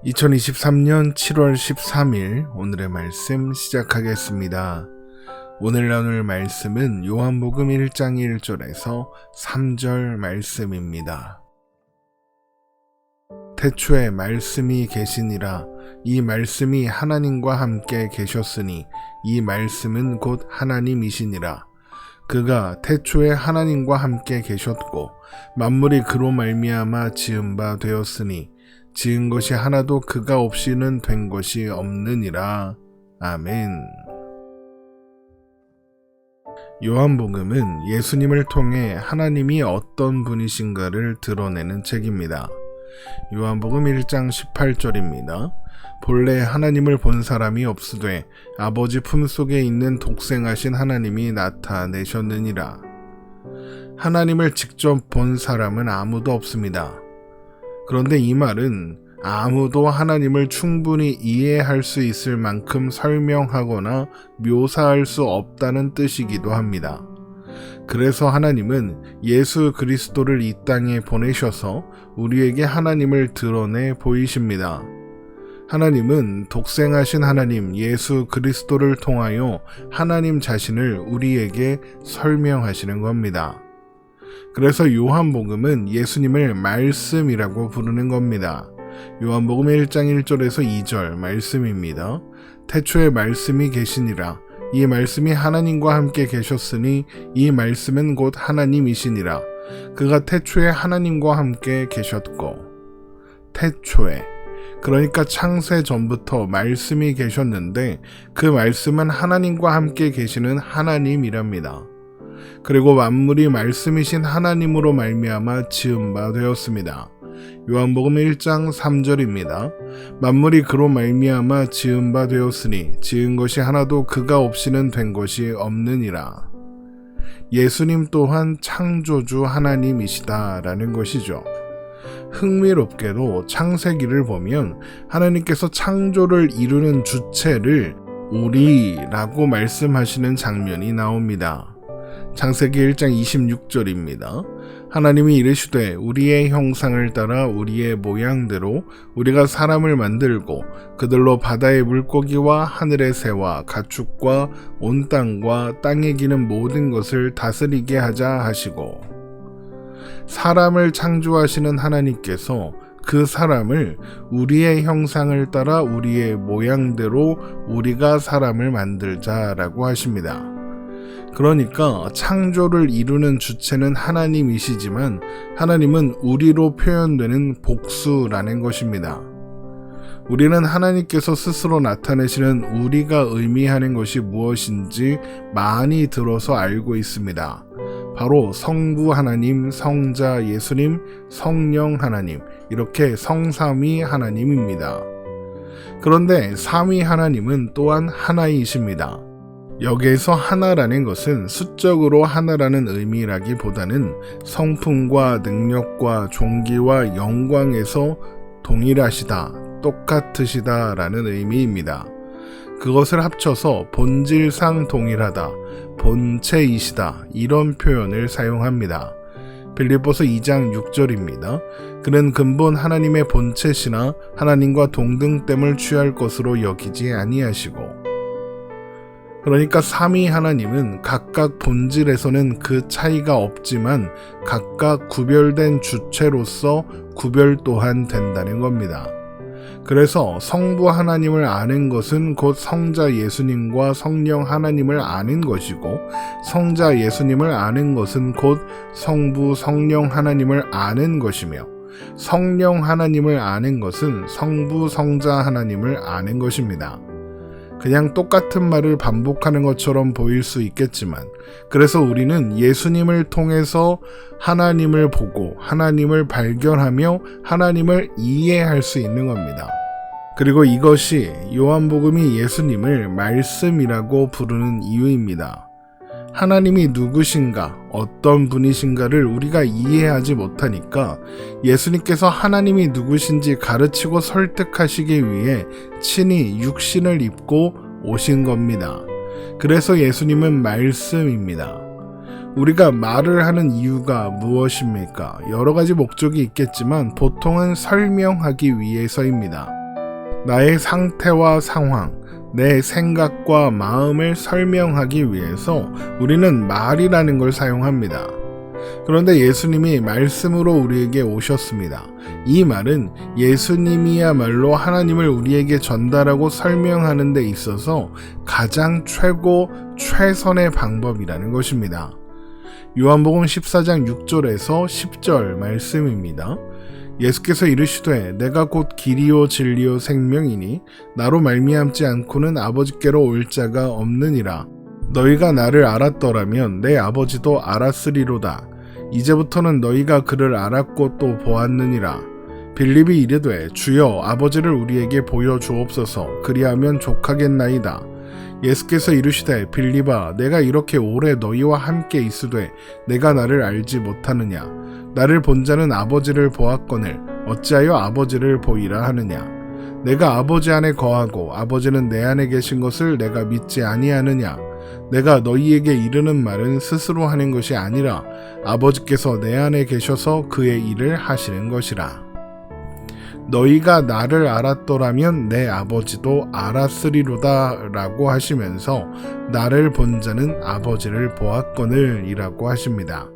2023년 7월 13일 오늘의 말씀 시작하겠습니다. 오늘 나눌 말씀은 요한복음 1장 1절에서 3절 말씀입니다. 태초에 말씀이 계시니라. 이 말씀이 하나님과 함께 계셨으니 이 말씀은 곧 하나님이시니라. 그가 태초에 하나님과 함께 계셨고 만물이 그로 말미암아 지은 바 되었으니 지은 것이 하나도 그가 없이는 된 것이 없느니라. 아멘. 요한복음은 예수님을 통해 하나님이 어떤 분이신가를 드러내는 책입니다. 요한복음 1장 18절입니다. 본래 하나님을 본 사람이 없으되 아버지 품속에 있는 독생하신 하나님이 나타내셨느니라. 하나님을 직접 본 사람은 아무도 없습니다. 그런데 이 말은 아무도 하나님을 충분히 이해할 수 있을 만큼 설명하거나 묘사할 수 없다는 뜻이기도 합니다. 그래서 하나님은 예수 그리스도를 이 땅에 보내셔서 우리에게 하나님을 드러내 보이십니다. 하나님은 독생하신 하나님 예수 그리스도를 통하여 하나님 자신을 우리에게 설명하시는 겁니다. 그래서 요한복음은 예수님을 말씀이라고 부르는 겁니다. 요한복음 1장 1절에서 2절 말씀입니다. 태초에 말씀이 계시니라. 이 말씀이 하나님과 함께 계셨으니 이 말씀은 곧 하나님이시니라. 그가 태초에 하나님과 함께 계셨고. 태초에, 그러니까 창세 전부터 말씀이 계셨는데 그 말씀은 하나님과 함께 계시는 하나님이랍니다. 그리고 만물이 말씀이신 하나님으로 말미암아 지은 바 되었습니다. 요한복음 1장 3절입니다. 만물이 그로 말미암아 지은 바 되었으니 지은 것이 하나도 그가 없이는 된 것이 없느니라. 예수님 또한 창조주 하나님이시다라는 것이죠. 흥미롭게도 창세기를 보면 하나님께서 창조를 이루는 주체를 우리라고 말씀하시는 장면이 나옵니다. 창세기 1장 26절입니다. 하나님이 이르시되 우리의 형상을 따라 우리의 모양대로 우리가 사람을 만들고 그들로 바다의 물고기와 하늘의 새와 가축과 온 땅과 땅에 기는 모든 것을 다스리게 하자 하시고. 사람을 창조하시는 하나님께서 그 사람을 우리의 형상을 따라 우리의 모양대로 우리가 사람을 만들자라고 하십니다. 그러니까 창조를 이루는 주체는 하나님이시지만 하나님은 우리로 표현되는 복수라는 것입니다. 우리는 하나님께서 스스로 나타내시는 우리가 의미하는 것이 무엇인지 많이 들어서 알고 있습니다. 바로 성부 하나님, 성자 예수님, 성령 하나님, 이렇게 성삼위 하나님입니다. 그런데 삼위 하나님은 또한 하나이십니다. 여기에서 하나라는 것은 수적으로 하나라는 의미라기보다는 성품과 능력과 종기와 영광에서 동일하시다, 똑같으시다 라는 의미입니다. 그것을 합쳐서 본질상 동일하다, 본체이시다 이런 표현을 사용합니다. 빌립보서 2장 6절입니다. 그는 근본 하나님의 본체시나 하나님과 동등됨을 취할 것으로 여기지 아니하시고. 그러니까 삼위 하나님은 각각 본질에서는 그 차이가 없지만 각각 구별된 주체로서 구별 또한 된다는 겁니다. 그래서 성부 하나님을 아는 것은 곧 성자 예수님과 성령 하나님을 아는 것이고 성자 예수님을 아는 것은 곧 성부 성령 하나님을 아는 것이며 성령 하나님을 아는 것은 성부 성자 하나님을 아는 것입니다. 그냥 똑같은 말을 반복하는 것처럼 보일 수 있겠지만 그래서 우리는 예수님을 통해서 하나님을 보고 하나님을 발견하며 하나님을 이해할 수 있는 겁니다. 그리고 이것이 요한복음이 예수님을 말씀이라고 부르는 이유입니다. 하나님이 누구신가, 어떤 분이신가를 우리가 이해하지 못하니까 예수님께서 하나님이 누구신지 가르치고 설득하시기 위해 친히 육신을 입고 오신 겁니다. 그래서 예수님은 말씀입니다. 우리가 말을 하는 이유가 무엇입니까? 여러 가지 목적이 있겠지만 보통은 설명하기 위해서입니다. 나의 상태와 상황, 내 생각과 마음을 설명하기 위해서 우리는 말이라는 걸 사용합니다. 그런데 예수님이 말씀으로 우리에게 오셨습니다. 이 말은 예수님이야말로 하나님을 우리에게 전달하고 설명하는 데 있어서 가장 최선의 방법이라는 것입니다. 요한복음 14장 6절에서 10절 말씀입니다. 예수께서 이르시되 내가 곧 길이요 진리요 생명이니 나로 말미암지 않고는 아버지께로 올 자가 없느니라. 너희가 나를 알았더라면 내 아버지도 알았으리로다. 이제부터는 너희가 그를 알았고 또 보았느니라. 빌립이 이르되 주여 아버지를 우리에게 보여주옵소서. 그리하면 족하겠나이다. 예수께서 이르시되 빌립아 내가 이렇게 오래 너희와 함께 있으되 내가 나를 알지 못하느냐. 나를 본 자는 아버지를 보았거늘 어찌하여 아버지를 보이라 하느냐. 내가 아버지 안에 거하고 아버지는 내 안에 계신 것을 내가 믿지 아니하느냐. 내가 너희에게 이르는 말은 스스로 하는 것이 아니라 아버지께서 내 안에 계셔서 그의 일을 하시는 것이라. 너희가 나를 알았더라면 내 아버지도 알았으리로다 라고 하시면서 나를 본 자는 아버지를 보았거늘 이라고 하십니다.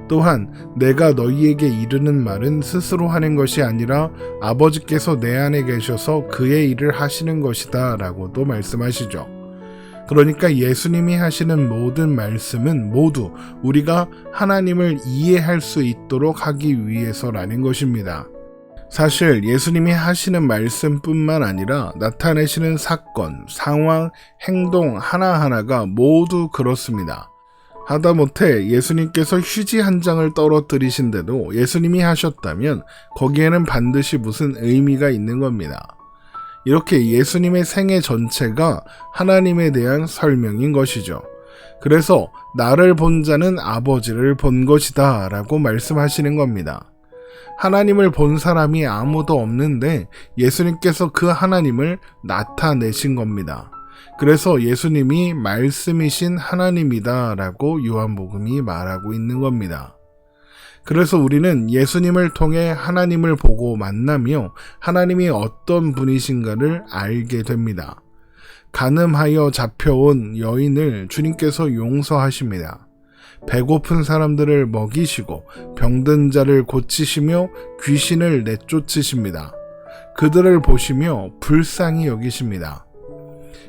또한 내가 너희에게 이르는 말은 스스로 하는 것이 아니라 아버지께서 내 안에 계셔서 그의 일을 하시는 것이다 라고도 말씀하시죠. 그러니까 예수님이 하시는 모든 말씀은 모두 우리가 하나님을 이해할 수 있도록 하기 위해서라는 것입니다. 사실 예수님이 하시는 말씀뿐만 아니라 나타내시는 사건, 상황, 행동 하나하나가 모두 그렇습니다. 하다못해 예수님께서 휴지 한 장을 떨어뜨리신데도 예수님이 하셨다면 거기에는 반드시 무슨 의미가 있는 겁니다. 이렇게 예수님의 생애 전체가 하나님에 대한 설명인 것이죠. 그래서 나를 본 자는 아버지를 본 것이다 라고 말씀하시는 겁니다. 하나님을 본 사람이 아무도 없는데 예수님께서 그 하나님을 나타내신 겁니다. 그래서 예수님이 말씀이신 하나님이다 라고 요한복음이 말하고 있는 겁니다. 그래서 우리는 예수님을 통해 하나님을 보고 만나며 하나님이 어떤 분이신가를 알게 됩니다. 간음하여 잡혀온 여인을 주님께서 용서하십니다. 배고픈 사람들을 먹이시고 병든 자를 고치시며 귀신을 내쫓으십니다. 그들을 보시며 불쌍히 여기십니다.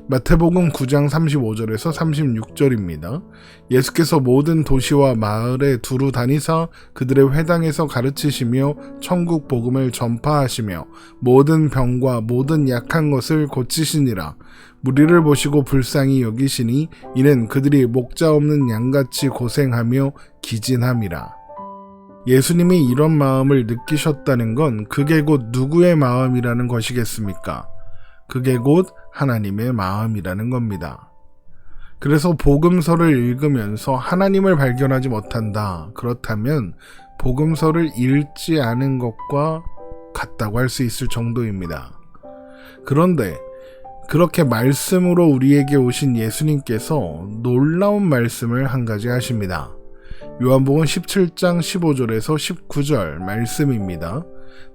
마태복음 9장 35절에서 36절입니다. 예수께서 모든 도시와 마을에 두루 다니사 그들의 회당에서 가르치시며 천국 복음을 전파하시며 모든 병과 모든 약한 것을 고치시니라. 무리를 보시고 불쌍히 여기시니 이는 그들이 목자 없는 양같이 고생하며 기진함이라. 예수님이 이런 마음을 느끼셨다는 건 그게 곧 누구의 마음이라는 것이겠습니까? 그게 곧 하나님의 마음이라는 겁니다. 그래서 복음서를 읽으면서 하나님을 발견하지 못한다. 그렇다면 복음서를 읽지 않은 것과 같다고 할 수 있을 정도입니다. 그런데 그렇게 말씀으로 우리에게 오신 예수님께서 놀라운 말씀을 한 가지 하십니다. 요한복음 17장 15절에서 19절 말씀입니다.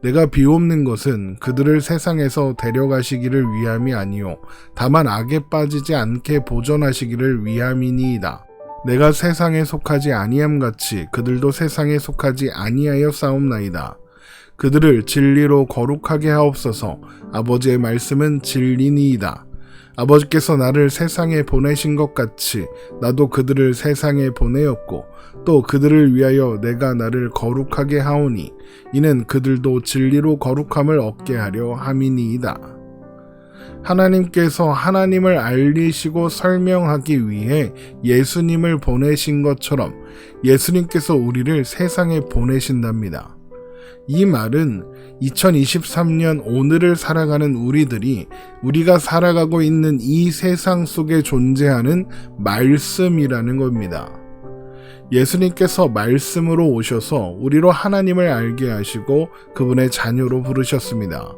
내가 비옵는 것은 그들을 세상에서 데려가시기를 위함이 아니요 다만 악에 빠지지 않게 보존하시기를 위함이니이다. 내가 세상에 속하지 아니함같이 그들도 세상에 속하지 아니하여 싸움나이다. 그들을 진리로 거룩하게 하옵소서. 아버지의 말씀은 진리니이다. 아버지께서 나를 세상에 보내신 것 같이 나도 그들을 세상에 보내었고 또 그들을 위하여 내가 나를 거룩하게 하오니 이는 그들도 진리로 거룩함을 얻게 하려 함이니이다. 하나님께서 하나님을 알리시고 설명하기 위해 예수님을 보내신 것처럼 예수님께서 우리를 세상에 보내신답니다. 이 말은 2023년 오늘을 살아가는 우리가 살아가고 있는 이 세상 속에 존재하는 말씀이라는 겁니다. 예수님께서 말씀으로 오셔서 우리로 하나님을 알게 하시고 그분의 자녀로 부르셨습니다.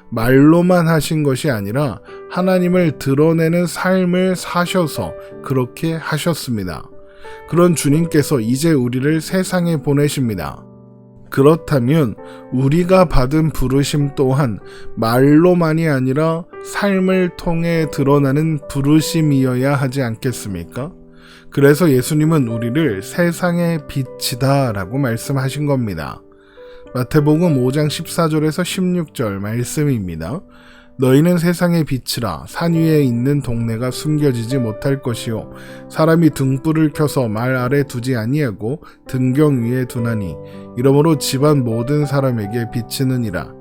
말로만 하신 것이 아니라 하나님을 드러내는 삶을 사셔서 그렇게 하셨습니다. 그런 주님께서 이제 우리를 세상에 보내십니다. 그렇다면 우리가 받은 부르심 또한 말로만이 아니라 삶을 통해 드러나는 부르심이어야 하지 않겠습니까? 그래서 예수님은 우리를 세상의 빛이다 라고 말씀하신 겁니다. 마태복음 5장 14절에서 16절 말씀입니다. 너희는 세상의 빛이라. 산 위에 있는 동네가 숨겨지지 못할 것이요 사람이 등불을 켜서 말 아래 두지 아니하고 등경 위에 두나니 이러므로 집안 모든 사람에게 비치느니라.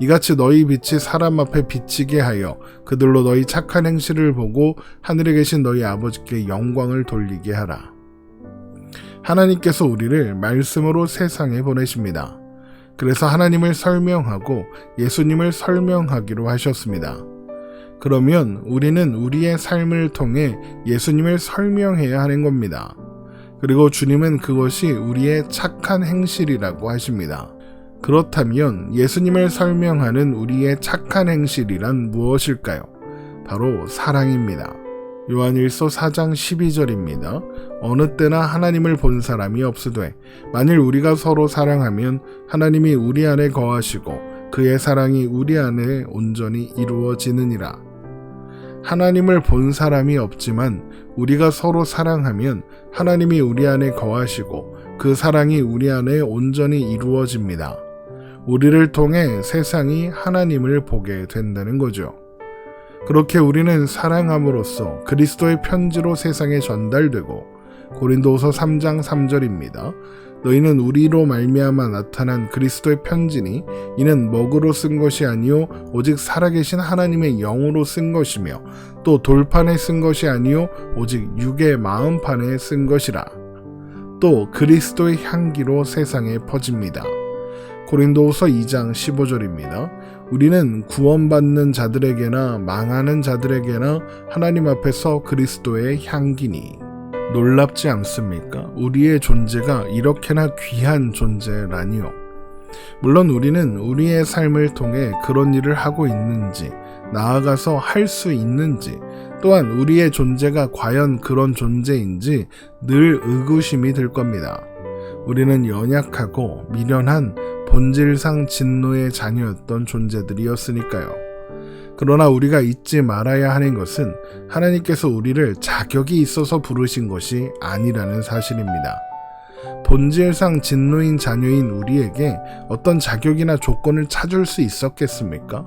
이같이 너희 빛이 사람 앞에 비치게 하여 그들로 너희 착한 행실을 보고 하늘에 계신 너희 아버지께 영광을 돌리게 하라. 하나님께서 우리를 말씀으로 세상에 보내십니다. 그래서 하나님을 설명하고 예수님을 설명하기로 하셨습니다. 그러면 우리는 우리의 삶을 통해 예수님을 설명해야 하는 겁니다. 그리고 주님은 그것이 우리의 착한 행실이라고 하십니다. 그렇다면 예수님을 설명하는 우리의 착한 행실이란 무엇일까요? 바로 사랑입니다. 요한일서 4장 12절입니다. 어느 때나 하나님을 본 사람이 없으되 만일 우리가 서로 사랑하면 하나님이 우리 안에 거하시고 그의 사랑이 우리 안에 온전히 이루어지느니라. 하나님을 본 사람이 없지만 우리가 서로 사랑하면 하나님이 우리 안에 거하시고 그 사랑이 우리 안에 온전히 이루어집니다. 우리를 통해 세상이 하나님을 보게 된다는 거죠. 그렇게 우리는 사랑함으로써 그리스도의 편지로 세상에 전달되고 고린도후서 3장 3절입니다. 너희는 우리로 말미암아 나타난 그리스도의 편지니 이는 먹으로 쓴 것이 아니요 오직 살아계신 하나님의 영으로 쓴 것이며 또 돌판에 쓴 것이 아니요 오직 육의 마음판에 쓴 것이라. 또 그리스도의 향기로 세상에 퍼집니다. 고린도후서 2장 15절입니다. 우리는 구원받는 자들에게나 망하는 자들에게나 하나님 앞에서 그리스도의 향기니. 놀랍지 않습니까? 우리의 존재가 이렇게나 귀한 존재라니요. 물론 우리는 우리의 삶을 통해 그런 일을 하고 있는지, 나아가서 할 수 있는지, 또한 우리의 존재가 과연 그런 존재인지 늘 의구심이 들 겁니다. 우리는 연약하고 미련한 본질상 진노의 자녀였던 존재들이었으니까요. 그러나 우리가 잊지 말아야 하는 것은 하나님께서 우리를 자격이 있어서 부르신 것이 아니라는 사실입니다. 본질상 진노인 자녀인 우리에게 어떤 자격이나 조건을 찾을 수 있었겠습니까?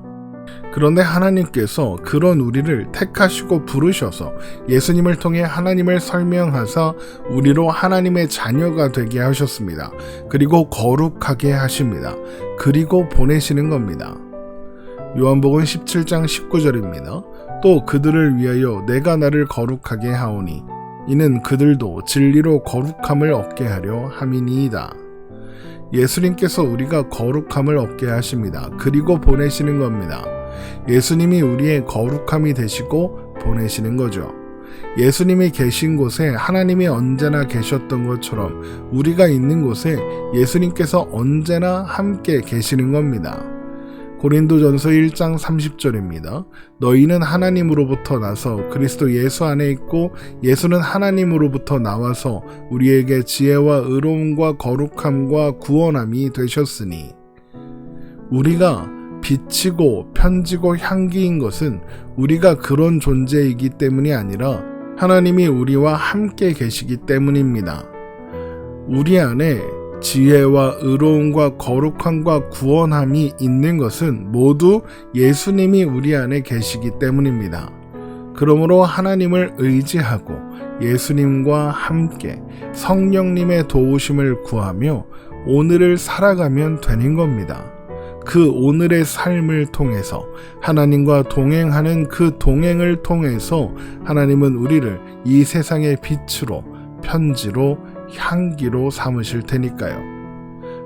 그런데 하나님께서 그런 우리를 택하시고 부르셔서 예수님을 통해 하나님을 설명하사 우리로 하나님의 자녀가 되게 하셨습니다. 그리고 거룩하게 하십니다. 그리고 보내시는 겁니다. 요한복음 17장 19절입니다. 또 그들을 위하여 내가 나를 거룩하게 하오니 이는 그들도 진리로 거룩함을 얻게 하려 함이니이다. 예수님께서 우리가 거룩함을 얻게 하십니다. 그리고 보내시는 겁니다. 예수님이 우리의 거룩함이 되시고 보내시는 거죠. 예수님이 계신 곳에 하나님이 언제나 계셨던 것처럼 우리가 있는 곳에 예수님께서 언제나 함께 계시는 겁니다. 고린도전서 1장 30절입니다. 너희는 하나님으로부터 나서 그리스도 예수 안에 있고 예수는 하나님으로부터 나와서 우리에게 지혜와 의로움과 거룩함과 구원함이 되셨으니. 우리가 빛이고 편지고 향기인 것은 우리가 그런 존재이기 때문이 아니라 하나님이 우리와 함께 계시기 때문입니다. 우리 안에 지혜와 의로움과 거룩함과 구원함이 있는 것은 모두 예수님이 우리 안에 계시기 때문입니다. 그러므로 하나님을 의지하고 예수님과 함께 성령님의 도우심을 구하며 오늘을 살아가면 되는 겁니다. 그 오늘의 삶을 통해서 하나님과 동행하는 그 동행을 통해서 하나님은 우리를 이 세상의 빛으로 편지로 향기로 삼으실 테니까요.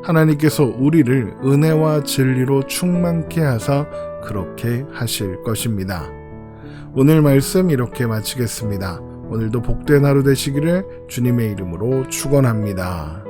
하나님께서 우리를 은혜와 진리로 충만케 하사 그렇게 하실 것입니다. 오늘 말씀 이렇게 마치겠습니다. 오늘도 복된 하루 되시기를 주님의 이름으로 축원합니다.